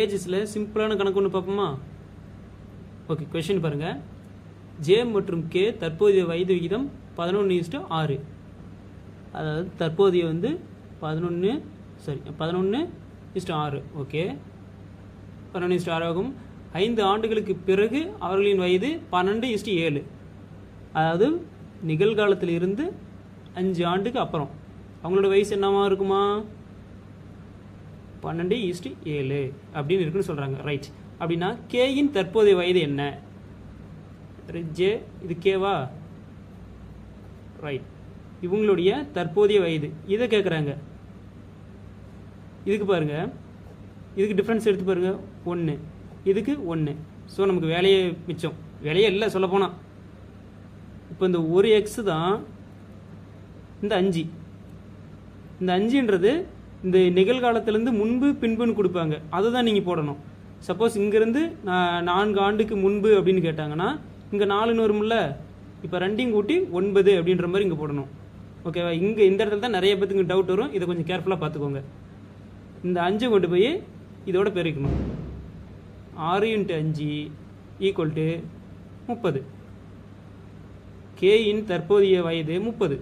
ஏஜஸில் சிம்பிளான கணக்கு ஒன்று பார்ப்போமா? ஓகே, கொஷின் பாருங்கள். ஜே மற்றும் கே தற்போதைய வயது விகிதம் 11:6. அதாவது தற்போதைய வந்து 11:6. ஓகே, 11:6 ஆகும். 5 ஆண்டுகளுக்கு பிறகு அவர்களின் வயது 12:7. அதாவது நிகழ்காலத்தில் இருந்து 5 ஆண்டுக்கு அப்புறம் அவங்களோட வயசு என்னவா இருக்குமா? 12:7 அப்படின்னு இருக்குன்னு சொல்கிறாங்க. ரைட். அப்படின்னா கேயின் தற்போதைய வயது என்ன? ஜே இது கேவா? ரைட். இவங்களுடைய தற்போதைய வயது இதை கேட்குறாங்க. இதுக்கு பாருங்க, இதுக்கு டிஃப்ரென்ஸ் எடுத்து பாருங்க. 1, இதுக்கு 1. ஸோ நமக்கு வேலையே மிச்சம். வேலையே இல்லை சொல்ல போனால். இப்போ இந்த 1x தான் இந்த 5. இந்த 5ன்றது இந்த நிகழ்காலத்திலேருந்து முன்பு பின்புன்னு கொடுப்பாங்க. அதை தான் நீங்கள் போடணும். சப்போஸ் இங்கேருந்து 4 ஆண்டுக்கு முன்பு அப்படின்னு கேட்டாங்கன்னா இங்கே 4ன்னு வரும்ல. இப்போ 2 கூட்டி 9 அப்படின்ற மாதிரி இங்கே போடணும். ஓகேவா? இங்கே இந்த இடத்துல தான் நிறைய பேத்துக்கு டவுட் வரும். இதை கொஞ்சம் கேர்ஃபுல்லாக பார்த்துக்கோங்க. இந்த 5 கொண்டு போய் இதோட பெருக்கணும். 6 × 5 = 30. கேயின் தற்போதைய வயது 30.